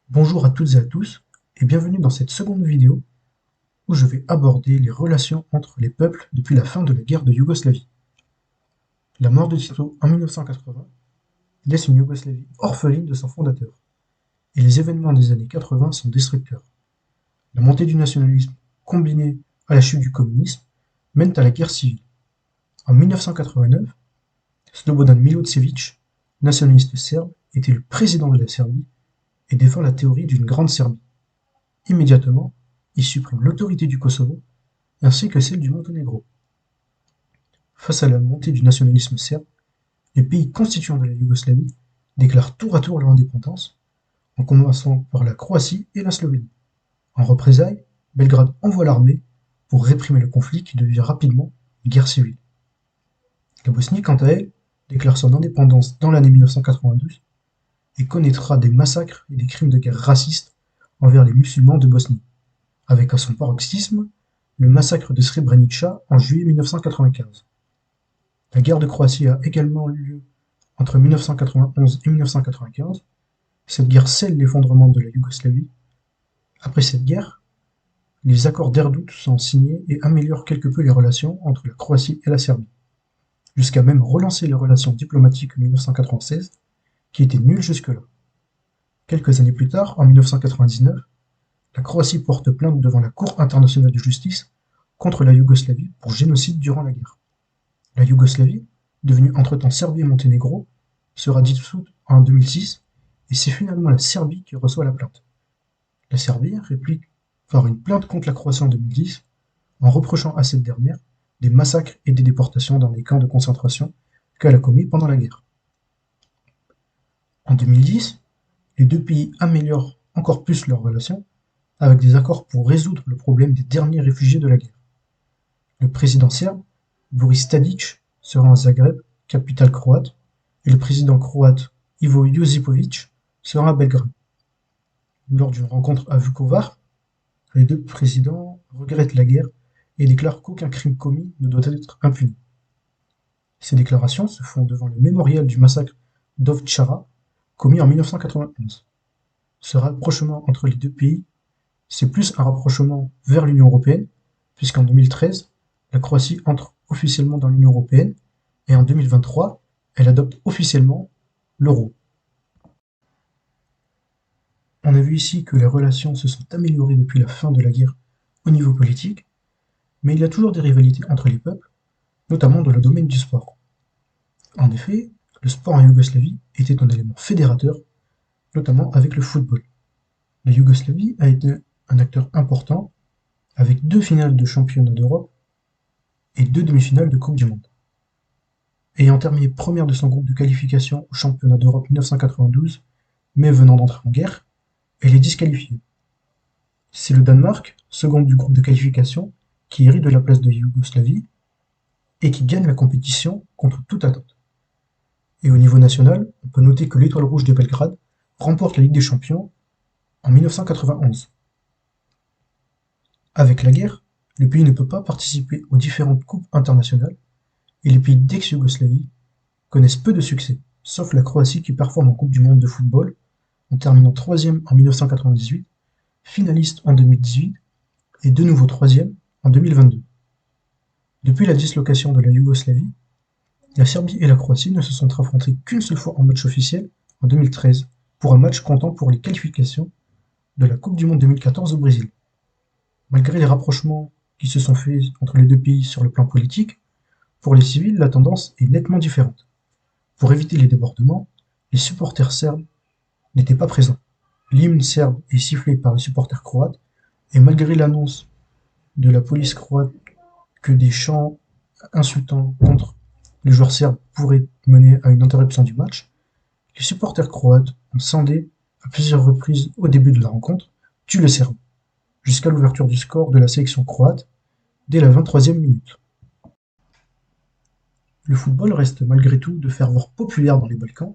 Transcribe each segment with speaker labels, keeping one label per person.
Speaker 1: Bonjour à toutes et à tous, et bienvenue dans cette seconde vidéo où je vais aborder les relations entre les peuples depuis la fin de la guerre de Yougoslavie. La mort de Tito en 1980 laisse une Yougoslavie orpheline de son fondateur, et les événements des années 80 sont destructeurs. La montée du nationalisme, combinée à la chute du communisme, mène à la guerre civile. En 1989, Slobodan Milosevic, nationaliste serbe, est élu président de la Serbie et défend la théorie d'une grande Serbie. Immédiatement, il supprime l'autorité du Kosovo ainsi que celle du Monténégro. Face à la montée du nationalisme serbe, les pays constituants de la Yougoslavie déclarent tour à tour leur indépendance, en commençant par la Croatie et la Slovénie. En représailles, Belgrade envoie l'armée pour réprimer le conflit qui devient rapidement une guerre civile. La Bosnie, quant à elle, déclare son indépendance dans l'année 1992 et connaîtra des massacres et des crimes de guerre racistes envers les musulmans de Bosnie, avec à son paroxysme le massacre de Srebrenica en juillet 1995. La guerre de Croatie a également eu lieu entre 1991 et 1995. Cette guerre scelle l'effondrement de la Yougoslavie. Après cette guerre, les accords d'Erdut sont signés et améliorent quelque peu les relations entre la Croatie et la Serbie, jusqu'à même relancer les relations diplomatiques en 1996, qui étaient nulles jusque-là. Quelques années plus tard, en 1999, la Croatie porte plainte devant la Cour internationale de justice contre la Yougoslavie pour génocide durant la guerre. La Yougoslavie, devenue entre-temps Serbie et Monténégro, sera dissoute en 2006 et c'est finalement la Serbie qui reçoit la plainte. La Serbie réplique par une plainte contre la Croatie en 2010 en reprochant à cette dernière des massacres et des déportations dans les camps de concentration qu'elle a commis pendant la guerre. En 2010, les deux pays améliorent encore plus leurs relations avec des accords pour résoudre le problème des derniers réfugiés de la guerre. Le président serbe, Boris Tadić, sera à Zagreb, capitale croate, et le président croate Ivo Josipović sera à Belgrade. Lors d'une rencontre à Vukovar, les deux présidents regrettent la guerre et déclarent qu'aucun crime commis ne doit être impuni. Ces déclarations se font devant le mémorial du massacre d'Ovtchara, commis en 1991. Ce rapprochement entre les deux pays, c'est plus un rapprochement vers l'Union européenne, puisqu'en 2013, la Croatie entre officiellement dans l'Union européenne et en 2023, elle adopte officiellement l'euro. On a vu ici que les relations se sont améliorées depuis la fin de la guerre au niveau politique, mais il y a toujours des rivalités entre les peuples, notamment dans le domaine du sport. En effet, le sport en Yougoslavie était un élément fédérateur, notamment avec le football. La Yougoslavie a été un acteur important avec 2 finales de championnat d'Europe et 2 demi-finales de Coupe du Monde. Ayant terminé première de son groupe de qualification au championnat d'Europe 1992, mais venant d'entrer en guerre, elle est disqualifiée. C'est le Danemark, second du groupe de qualification, qui hérite de la place de Yougoslavie et qui gagne la compétition contre toute attente. Et au niveau national, on peut noter que l'Étoile rouge de Belgrade remporte la Ligue des champions en 1991. Avec la guerre, le pays ne peut pas participer aux différentes coupes internationales et les pays d'ex-Yougoslavie connaissent peu de succès, sauf la Croatie qui performe en Coupe du monde de football en terminant troisième en 1998, finaliste en 2018 et de nouveau troisième en 2022. Depuis la dislocation de la Yougoslavie, la Serbie et la Croatie ne se sont affrontées qu'une seule fois en match officiel en 2013 pour un match comptant pour les qualifications de la Coupe du monde 2014 au Brésil. Malgré les rapprochements qui se sont faits entre les deux pays sur le plan politique, pour les civils, la tendance est nettement différente. Pour éviter les débordements, les supporters serbes n'étaient pas présents. L'hymne serbe est sifflé par les supporters croates, et malgré l'annonce de la police croate que des chants insultants contre les joueurs serbes pourraient mener à une interruption du match, les supporters croates ont scandé à plusieurs reprises au début de la rencontre « Tue le Serbe » jusqu'à l'ouverture du score de la sélection croate dès la 23e minute. Le football reste malgré tout de ferveur populaire dans les Balkans,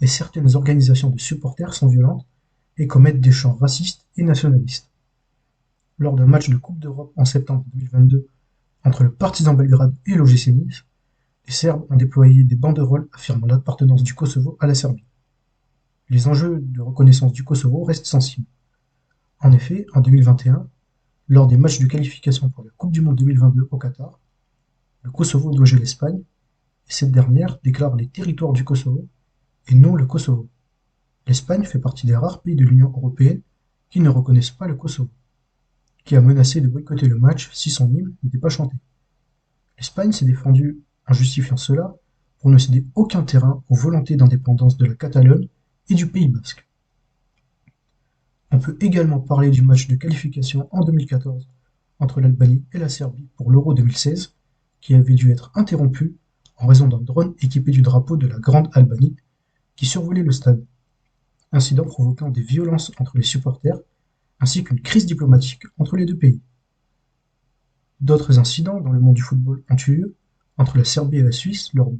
Speaker 1: et certaines organisations de supporters sont violentes et commettent des chants racistes et nationalistes. Lors d'un match de Coupe d'Europe en septembre 2022 entre le Partizan Belgrade et l'OGC Nice, les Serbes ont déployé des banderoles affirmant l'appartenance du Kosovo à la Serbie. les enjeux de reconnaissance du Kosovo restent sensibles. En effet, en 2021, lors des matchs de qualification pour la Coupe du monde 2022 au Qatar, le Kosovo doit jouer l'Espagne, et cette dernière déclare les territoires du Kosovo et non le Kosovo. L'Espagne fait partie des rares pays de l'Union européenne qui ne reconnaissent pas le Kosovo, qui a menacé de boycotter le match si son hymne n'était pas chanté. L'Espagne s'est défendue en justifiant cela pour ne céder aucun terrain aux volontés d'indépendance de la Catalogne et du Pays basque. On peut également parler du match de qualification en 2014 entre l'Albanie et la Serbie pour l'Euro 2016, qui avait dû être interrompu en raison d'un drone équipé du drapeau de la Grande Albanie qui survolait le stade, incident provoquant des violences entre les supporters ainsi qu'une crise diplomatique entre les deux pays. D'autres incidents dans le monde du football ont eu lieu entre la Serbie et la Suisse lors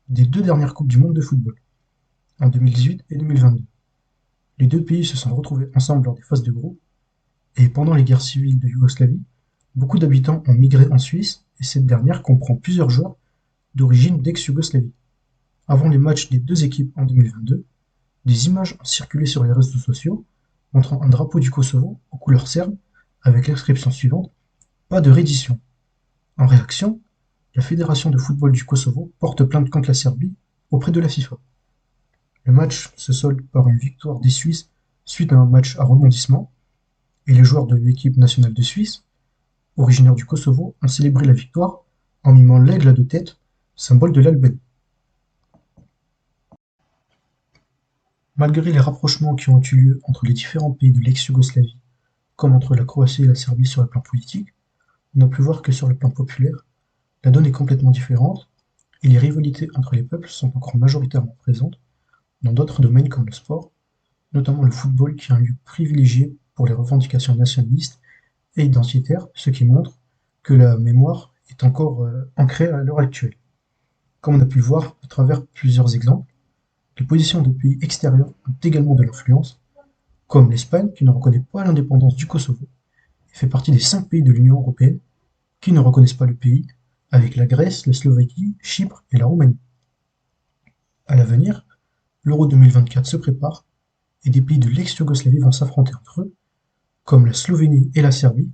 Speaker 1: des deux dernières Coupes du monde de football, en 2018 et 2022. Les deux pays se sont retrouvés ensemble lors des phases de groupe, et pendant les guerres civiles de Yougoslavie, beaucoup d'habitants ont migré en Suisse, et cette dernière comprend plusieurs joueurs d'origine d'ex-Yougoslavie. Avant les matchs des deux équipes en 2022, des images ont circulé sur les réseaux sociaux montrant un drapeau du Kosovo aux couleurs serbes avec l'inscription suivante: pas de reddition. En réaction, la Fédération de football du Kosovo porte plainte contre la Serbie auprès de la FIFA. Le match se solde par une victoire des Suisses suite à un match à rebondissement, et les joueurs de l'équipe nationale de Suisse, originaires du Kosovo, ont célébré la victoire en mimant l'aigle à deux têtes, symbole de l'Albanie. Malgré les rapprochements qui ont eu lieu entre les différents pays de l'ex-Yougoslavie, comme entre la Croatie et la Serbie sur le plan politique, on a pu voir que sur le plan populaire, la donne est complètement différente, et les rivalités entre les peuples sont encore majoritairement présentes dans d'autres domaines comme le sport, notamment le football qui est un lieu privilégié pour les revendications nationalistes et identitaires, ce qui montre que la mémoire est encore ancrée à l'heure actuelle. Comme on a pu le voir à travers plusieurs exemples, les positions de pays extérieurs ont également de l'influence, comme l'Espagne qui ne reconnaît pas l'indépendance du Kosovo et fait partie des 5 pays de l'Union européenne qui ne reconnaissent pas le pays, avec la Grèce, la Slovaquie, Chypre et la Roumanie. À l'avenir, l'Euro 2024 se prépare et des pays de l'ex-Yougoslavie vont s'affronter entre eux, comme la Slovénie et la Serbie,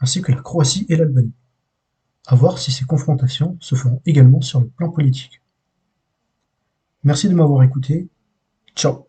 Speaker 1: ainsi que la Croatie et l'Albanie. À voir si ces confrontations se feront également sur le plan politique. Merci de m'avoir écouté. Ciao.